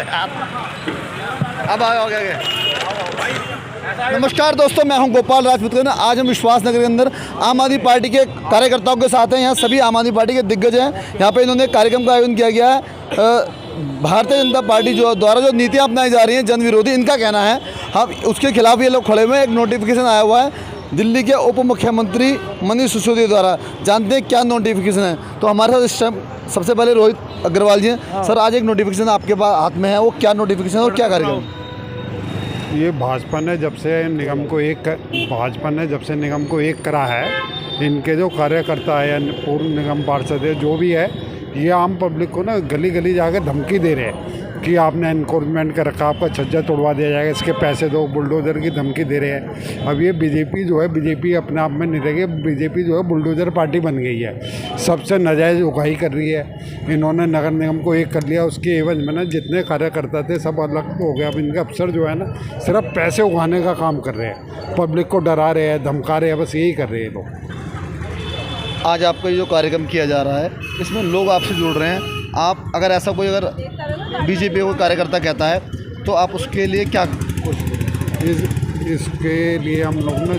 अब आगे आगे। नमस्कार दोस्तों, मैं हूं गोपाल राजपूत। आज हम विश्वास नगर के अंदर आम आदमी पार्टी के कार्यकर्ताओं के साथ हैं। यहाँ सभी आम आदमी पार्टी के दिग्गज हैं। यहाँ पे इन्होंने कार्यक्रम का आयोजन किया गया है। भारतीय जनता पार्टी द्वारा जो नीतियाँ अपनाई जा रही हैं जन विरोधी, इनका कहना है हम उसके खिलाफ ये लोग खड़े हुए हैं। एक नोटिफिकेशन आया हुआ है दिल्ली के उप मुख्यमंत्री मनीष सिसोदिया द्वारा। जानते हैं क्या नोटिफिकेशन है। तो हमारे साथ इस टाइम सबसे पहले रोहित अग्रवाल जी हैं। सर, आज एक नोटिफिकेशन आपके पास हाथ में है, वो क्या नोटिफिकेशन है और क्या कार्यक्रम? ये भाजपा ने जब से निगम को एक करा है, इनके जो कार्यकर्ता है, पूर्व निगम पार्षद है, जो भी है, ये आम पब्लिक को ना गली गली जाकर धमकी दे रहे हैं कि आपने एनक्रोचमेंट कर रखा, आपका छज्जा तोड़वा दिया जाएगा, इसके पैसे दो, बुलडोज़र की धमकी दे रहे हैं। अब ये बीजेपी अपने आप में नहीं रह गई। बीजेपी जो है बुलडोज़र पार्टी बन गई है, सबसे नाजायज़ उगाही कर रही है। इन्होंने नगर निगम को एक कर लिया, उसके एवज में ना जितने कार्यकर्ता थे सब अलग हो गए। अब इनके अफसर जो है ना सिर्फ पैसे उगाने का काम कर रहे हैं, पब्लिक को डरा रहे हैं, धमका रहे हैं, बस यही कर रहे हैं लोग। आज आपका जो कार्यक्रम किया जा रहा है, इसमें लोग आपसे जुड़ रहे हैं। आप अगर ऐसा कोई अगर बीजेपी को कार्यकर्ता कहता है तो आप उसके लिए क्या इसके लिए हम लोग ना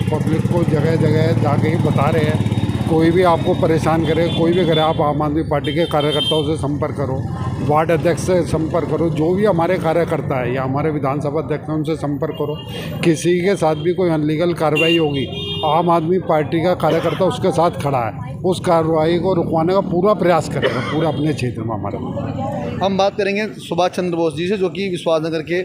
पब्लिक को जगह जगह जाके ही बता रहे हैं, कोई भी आपको परेशान करे, कोई भी करे, आप आम आदमी पार्टी के कार्यकर्ताओं से संपर्क करो, वार्ड अध्यक्ष से संपर्क करो, जो भी हमारे कार्यकर्ता है या हमारे विधानसभा अध्यक्ष हैं उनसे संपर्क करो। किसी के साथ भी कोई अनलीगल कार्रवाई होगी, आम आदमी पार्टी का कार्यकर्ता उसके साथ खड़ा है, उस कार्रवाई को रुकवाने का पूरा प्रयास करेगा, पूरा अपने क्षेत्र में हमारे। हम बात करेंगे सुभाष चंद्र बोस जी से, जो कि विश्वास नगर के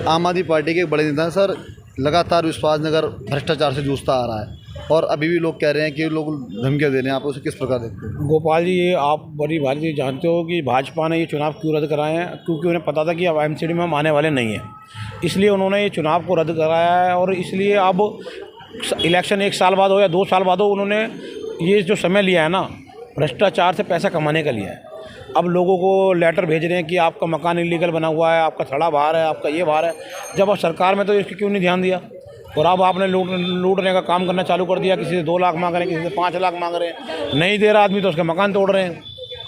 आम आदमी पार्टी के एक बड़े नेता हैं। सर, लगातार विश्वास नगर भ्रष्टाचार से जूझता आ रहा है और अभी भी लोग कह रहे हैं कि लोग धमकियाँ दे रहे हैं, आप उसे किस प्रकार देखते हैं? गोपाल जी, ये आप बड़ी भारी चीज़ जानते हो कि भाजपा ने ये चुनाव क्यों रद्द कराए हैं, क्योंकि उन्हें पता था कि अब एमसीडी में हम आने वाले नहीं हैं, इसलिए उन्होंने ये चुनाव को रद्द कराया है। और इसलिए अब इलेक्शन 1 साल बाद हो या 2 साल बाद हो, उन्होंने ये जो समय लिया है ना, भ्रष्टाचार से पैसा कमाने का लिया है। अब लोगों को लेटर भेज रहे हैं कि आपका मकान इलीगल बना हुआ है, आपका थड़ा बाहर है, आपका ये बाहर है। जब आप सरकार में तो इसकी क्यों नहीं ध्यान दिया? और अब आपने लूटने का काम करना चालू कर दिया। किसी से 2 लाख मांग रहे हैं, किसी से 5 लाख मांग रहे हैं, नहीं दे रहा आदमी तो उसका मकान तोड़ रहे हैं।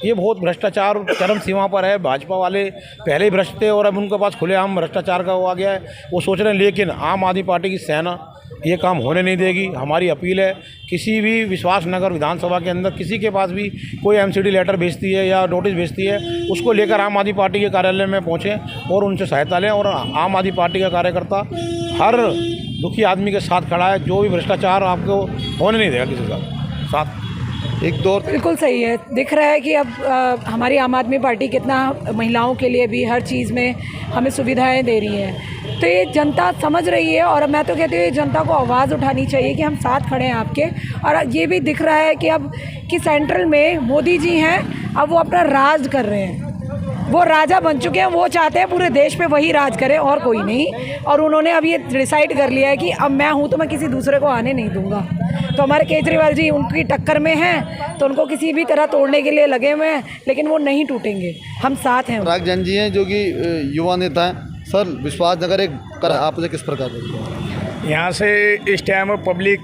ये बहुत भ्रष्टाचार चरम सीमा पर है। भाजपा वाले पहले ही भ्रष्ट थे और अब उनके पास खुलेआम भ्रष्टाचार का वो आ गया है, वो सोच रहे हैं। लेकिन आम आदमी पार्टी की सेना ये काम होने नहीं देगी। हमारी अपील है, किसी भी विश्वास नगर विधानसभा के अंदर किसी के पास भी कोई एमसीडी लेटर भेजती है या नोटिस भेजती है, उसको लेकर आम आदमी पार्टी के कार्यालय में पहुँचें और उनसे सहायता लें। और आम आदमी पार्टी का कार्यकर्ता हर दुखी आदमी के साथ खड़ा है, जो भी भ्रष्टाचार आपको होने नहीं देगा किसी के साथ। एक दौर बिल्कुल सही है। दिख रहा है कि अब हमारी आम आदमी पार्टी कितना महिलाओं के लिए भी हर चीज़ में हमें सुविधाएं दे रही है, तो ये जनता समझ रही है। और मैं तो कहती हूँ जनता को आवाज़ उठानी चाहिए कि हम साथ खड़े हैं आपके। और ये भी दिख रहा है कि अब कि सेंट्रल में मोदी जी हैं, अब वो अपना राज कर रहे हैं, वो राजा बन चुके हैं। वो चाहते हैं पूरे देश पे वही राज करे और कोई नहीं। और उन्होंने अब ये डिसाइड कर लिया है कि अब मैं हूँ तो मैं किसी दूसरे को आने नहीं दूंगा। तो हमारे केजरीवाल जी उनकी टक्कर में हैं, तो उनको किसी भी तरह तोड़ने के लिए लगे हुए हैं, लेकिन वो नहीं टूटेंगे, हम साथ हैं। राग जैन जी हैं, जो कि युवा नेता हैं। सर, विश्वास नगर आप उसे किस प्रकार देखते हैं? यहाँ से इस टाइम पब्लिक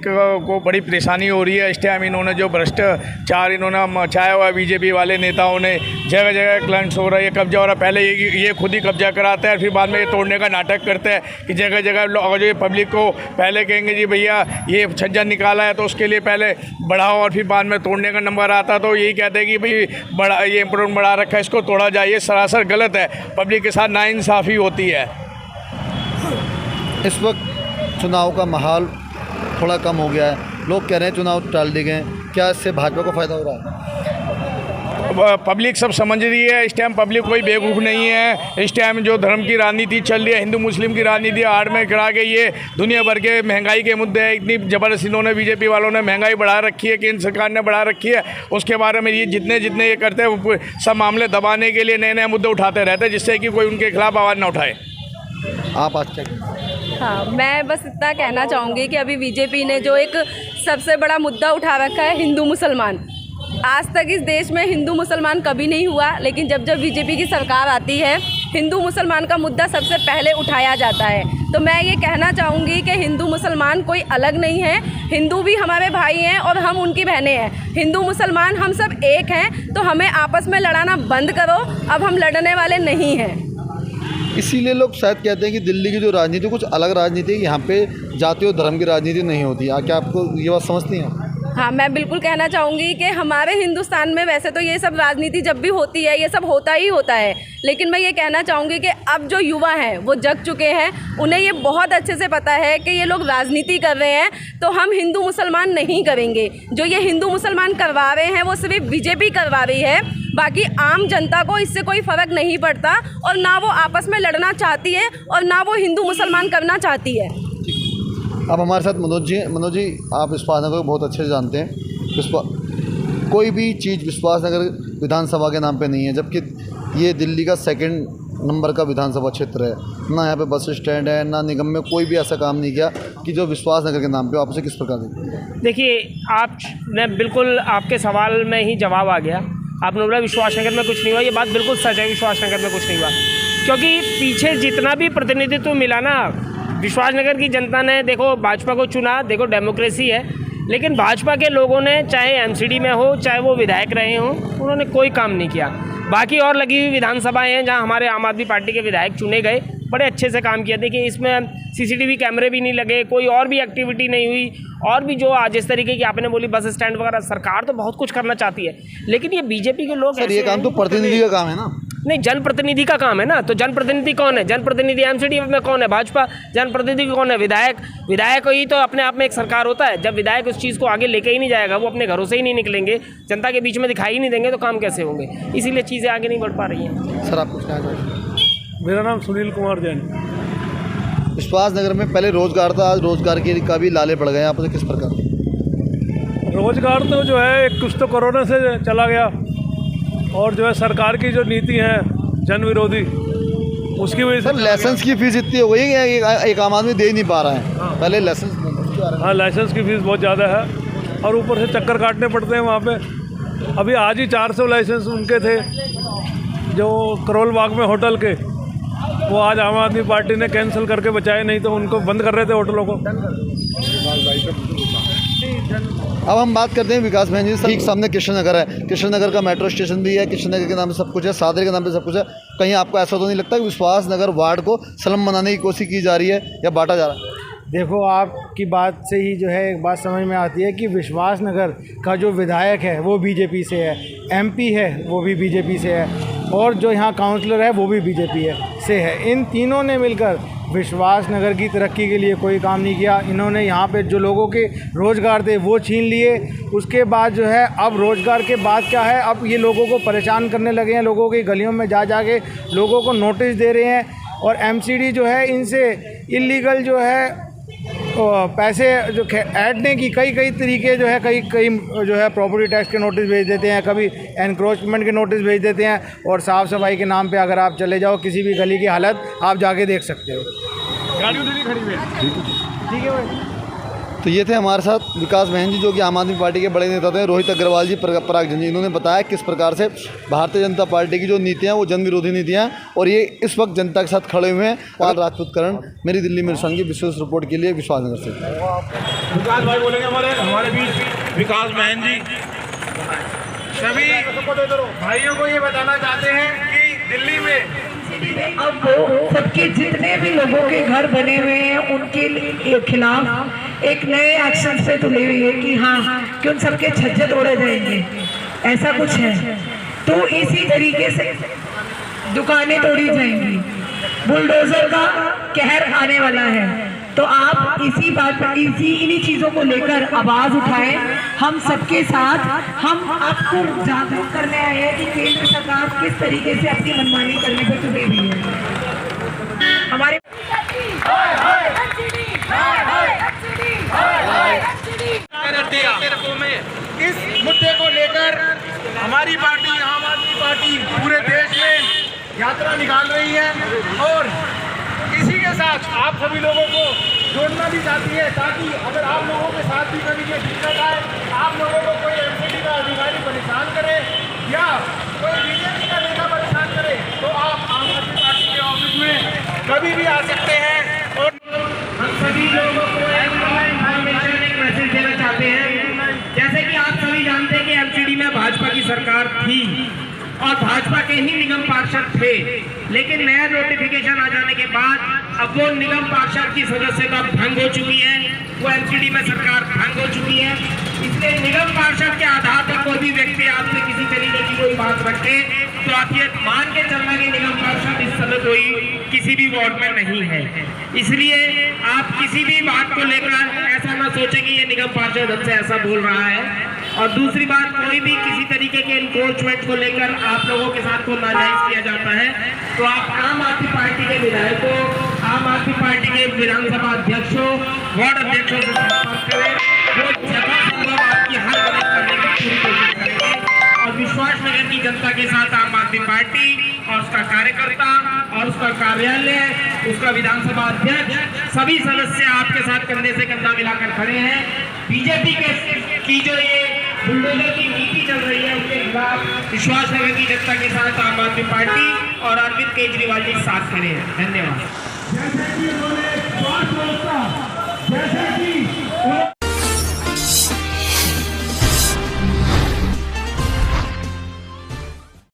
को बड़ी परेशानी हो रही है। इस टाइम इन्होंने जो भ्रष्टाचार इन्होंने मचाया हुआ है, बीजेपी वाले नेताओं ने, जगह जगह क्लंट्स हो रहा है, कब्जा हो रहा है। पहले ये खुद ही कब्जा कराता है, फिर बाद में ये तोड़ने का नाटक करता है कि जगह जगह लोग जो पब्लिक को पहले कहेंगे जी भैया ये छज्जा निकाला है तो उसके लिए पहले बढ़ाओ, और फिर बाद में तोड़ने का नंबर आता तो यही कहते हैं कि भाई बड़ा ये इम्प्रूवमेंट बढ़ा रखा है, इसको तोड़ा जाए। ये सरासर गलत है, पब्लिक के साथ नाइंसाफ़ी होती है। इस वक्त चुनाव का माहौल थोड़ा कम हो गया है, लोग कह रहे हैं चुनाव टाल दिए गए। क्या इससे भाजपा को फ़ायदा हो रहा है? पब्लिक सब समझ रही है। इस टाइम पब्लिक कोई बेवकूफ़ नहीं है। इस टाइम जो धर्म की राजनीति चल रही है, हिंदू मुस्लिम की राजनीति आड़ में करा के ये दुनिया भर के महंगाई के मुद्दे हैं। इतनी ज़बरदस्त इन्होंने बीजेपी वालों ने महंगाई बढ़ा रखी है, केंद्र सरकार ने बढ़ा रखी है। उसके बारे में ये जितने ये करते हैं वो सब मामले दबाने के लिए नए नए मुद्दे उठाते रहते हैं, जिससे कि कोई उनके खिलाफ आवाज़ ना उठाए। आप आज हाँ, मैं बस इतना कहना चाहूँगी कि अभी बीजेपी ने जो एक सबसे बड़ा मुद्दा उठा रखा है, हिंदू मुसलमान। आज तक इस देश में हिंदू मुसलमान कभी नहीं हुआ, लेकिन जब जब बीजेपी की सरकार आती है, हिंदू मुसलमान का मुद्दा सबसे पहले उठाया जाता है। तो मैं ये कहना चाहूँगी कि हिंदू मुसलमान कोई अलग नहीं है, हिंदू भी हमारे भाई हैं और हम उनकी बहनें हैं। हिंदू मुसलमान हम सब एक हैं, तो हमें आपस में लड़ाना बंद करो, अब हम लड़ने वाले नहीं हैं। इसीलिए लोग शायद कहते हैं कि दिल्ली की जो राजनीति कुछ अलग राजनीति है, यहाँ पे जाति और धर्म की राजनीति नहीं होती। क्या आपको ये बात समझती हैं? हाँ, मैं बिल्कुल कहना चाहूँगी कि हमारे हिंदुस्तान में वैसे तो ये सब राजनीति जब भी होती है ये सब होता ही होता है, लेकिन मैं ये कहना चाहूँगी कि अब जो युवा हैं वो जग चुके हैं, उन्हें ये बहुत अच्छे से पता है कि ये लोग राजनीति कर रहे हैं, तो हम हिंदू मुसलमान नहीं करेंगे। जो ये हिंदू मुसलमान करवा रहे हैं वो सिर्फ बीजेपी करवा रही है, बाकी आम जनता को इससे कोई फ़र्क नहीं पड़ता, और ना वो आपस में लड़ना चाहती है और ना वो हिंदू मुसलमान करना चाहती है। अब हमारे साथ मनोज जी आप विश्वास नगर को बहुत अच्छे से जानते हैं। कोई भी चीज़ विश्वास नगर विधानसभा के नाम पे नहीं है, जबकि ये दिल्ली का 2nd नंबर का विधानसभा क्षेत्र है। ना यहाँ पे बस स्टैंड है, ना निगम में कोई भी ऐसा काम नहीं किया कि जो विश्वास नगर के नाम पे। आप उसे किस प्रकार देखिए, आपने बिल्कुल आपके सवाल में ही जवाब आ गया। आपने बोला विश्वास नगर में कुछ नहीं हुआ, ये बात बिल्कुल सच है, विश्वास नगर में कुछ नहीं हुआ, क्योंकि पीछे जितना भी प्रतिनिधित्व मिला ना, विश्वास नगर की जनता ने देखो भाजपा को चुना, देखो डेमोक्रेसी है, लेकिन भाजपा के लोगों ने चाहे एमसीडी में हो, चाहे वो विधायक रहे हों, उन्होंने कोई काम नहीं किया। बाकी और लगी हुई विधानसभाएं हैं जहां हमारे आम आदमी पार्टी के विधायक चुने गए, बड़े अच्छे से काम किया। देखिए, इसमें सीसीटीवी कैमरे भी नहीं लगे, कोई और भी एक्टिविटी नहीं हुई, और भी जो आज इस तरीके की आपने बोली बस स्टैंड वगैरह, सरकार तो बहुत कुछ करना चाहती है, लेकिन ये बीजेपी के लोग सर, ये काम तो प्रतिनिधि का काम है ना? नहीं, जनप्रतिनिधि का काम है ना। तो जनप्रतिनिधि कौन है? जनप्रतिनिधि एमसीडी में कौन है? भाजपा। जनप्रतिनिधि कौन है? विधायक। विधायक ही तो अपने आप में एक सरकार होता है। जब विधायक उस चीज़ को आगे लेके ही नहीं जाएगा, वो अपने घरों से ही नहीं निकलेंगे, जनता के बीच में दिखाई ही नहीं देंगे, तो काम कैसे होंगे? इसीलिए चीज़ें आगे नहीं बढ़ पा रही हैं। सर, आप कुछ कहना चाहेंगे? मेरा नाम सुनील कुमार जैन। विश्वास नगर में पहले रोजगार था, आज रोजगार के का भी लाले पड़ गए। आप उसे किस प्रकार? रोजगार तो जो है कुछ तो कोरोना से चला गया, और जो है सरकार की जो नीति है जन विरोधी, उसकी वजह से लाइसेंस की फीस इतनी हो गई है कि एक आम आदमी दे नहीं पा रहा है। पहले लाइसेंस, हाँ, लाइसेंस की फीस बहुत ज़्यादा है, और ऊपर से चक्कर काटने पड़ते हैं वहाँ पे। अभी आज ही 400 लाइसेंस उनके थे जो करोल बाग में होटल के, वो आज आम आदमी पार्टी ने कैंसिल करके बचाए, नहीं तो उनको बंद कर रहे थे होटलों को। अब हम बात करते हैं विकास बहन जी। ठीक सामने कृष्ण नगर है, कृष्ण नगर का मेट्रो स्टेशन भी है, कृष्ण नगर के नाम से सब कुछ है, सादरे के नाम पे सब कुछ है। कहीं आपको ऐसा तो नहीं लगता कि विश्वास नगर वार्ड को स्लम बनाने की कोशिश की जा रही है या बांटा जा रहा है? देखो, आपकी बात से ही जो है एक बात समझ में आती है कि विश्वास नगर का जो विधायक है वो बीजेपी से है, एमपी है वो भी बीजेपी से है, और जो यहाँ काउंसलर है वो भी बीजेपी से है। इन तीनों ने मिलकर विश्वास नगर की तरक्की के लिए कोई काम नहीं किया। इन्होंने यहाँ पे जो लोगों के रोज़गार थे वो छीन लिए। उसके बाद जो है, अब रोज़गार के बाद क्या है, अब ये लोगों को परेशान करने लगे हैं, लोगों की गलियों में जा के लोगों को नोटिस दे रहे हैं, और एमसीडी जो है इनसे इलीगल जो है पैसे जो ऐडने की कई तरीके जो है, कई जो है प्रॉपर्टी टैक्स के नोटिस भेज देते हैं, कभी एनक्रोचमेंट के नोटिस भेज देते हैं, और साफ़ सफाई के नाम पे अगर आप चले जाओ किसी भी गली की हालत आप जाके देख सकते हो। गाड़ी खड़ी हुई है। ठीक है भाई। तो ये थे हमारे साथ विकास बहन जी, जो कि आम आदमी पार्टी के बड़े नेता थे, रोहित अग्रवाल जी, पराग जी। इन्होंने बताया किस प्रकार से भारतीय जनता पार्टी की जो नीतियाँ वो जन विरोधी नीतियाँ हैं, और ये इस वक्त जनता के साथ खड़े हुए हैं। पाल राजपूत करण, मेरी दिल्ली में संघ की विशेष रिपोर्ट के लिए विश्वास नगर से। विकास भाई बोलेंगे हमारे बीच। विकास बहन जी सभी भाइयों को ये बताना चाहते हैं कि दिल्ली में अब वो सबके जितने भी लोगों के घर बने हुए हैं उनके खिलाफ एक नए एक्शन पे तुले हुए हैं कि हाँ, कि उन सबके छज्जे तोड़े जाएंगे, ऐसा कुछ है। तो इसी तरीके से दुकानें तोड़ी जाएंगी, बुलडोजर का कहर आने वाला है। तो आप इसी बात पर, इन्हीं चीज़ों को लेकर आवाज़ उठाएं। हम सबके साथ, हम आपको जागरूक करने आए हैं कि केंद्र सरकार किस तरीके से अपनी मनमानी करने पर तुली हुई है। हमारे इस मुद्दे को लेकर हमारी पार्टी, आम आदमी पार्टी, पूरे देश में यात्रा निकाल रही है, और इसी के साथ आप सभी लोगों को जोड़ना भी चाहती है, ताकि अगर आप लोगों के साथ भी कभी ये दिक्कत आए, आप लोगों को कोई एमसीडी का अधिकारी परेशान करे या कोई बीजेपी का नेता परेशान करे, तो आप आम आदमी पार्टी के ऑफिस में कभी भी आ सकते हैं। और सभी लोगों को एक मैसेज देना चाहते हैं। जैसे कि आप सभी जानते हैं कि एमसीडी में भाजपा की सरकार थी और भाजपा के ही निगम पार्षद थे, लेकिन नया नोटिफिकेशन आ जाने के बाद अब वो निगम पार्षद की सदस्यता भंग हो चुकी है, वो एमसीडी में सरकार भंग हो चुकी है। इसलिए निगम पार्षद के आधार पर कोई भी व्यक्ति आपसे किसी तरीके की कोई बात रखे तो आप ये मान के चलना कि निगम पार्षद इस समय कोई किसी भी वार्ड में नहीं है। इसलिए आप किसी भी बात को लेकर ऐसा ना सोचें कि ये निगम पार्षद हमसे ऐसा बोल रहा है। और दूसरी बात, कोई भी किसी तरीके के एनक्रोचमेंट को लेकर आप लोगों के साथ को नाजायज किया जाता है तो आप आम आदमी पार्टी के विधायकों, आम आदमी पार्टी के विधानसभा अध्यक्षों, वार्ड अध्यक्षों से संपर्क करें। वो जगह संभव आपकी हर मदद करने की पूरी कोशिश करेंगे। और विश्वास नगर की जनता के साथ आम आदमी पार्टी और उसका कार्यकर्ता और उसका कार्यालय, उसका विधानसभा अध्यक्ष, सभी सदस्य आपके साथ कंधे से कंधा मिलाकर खड़े हैं। बीजेपी की जो ये बुलडोजर की नीति चल रही है उसके खिलाफ विश्वास नगर की जनता के साथ आम आदमी पार्टी और अरविंद केजरीवाल जी साथ खड़े हैं। धन्यवाद। जैसे कि उन्होंने स्वास्थ्य व्यवस्था, जैसे कि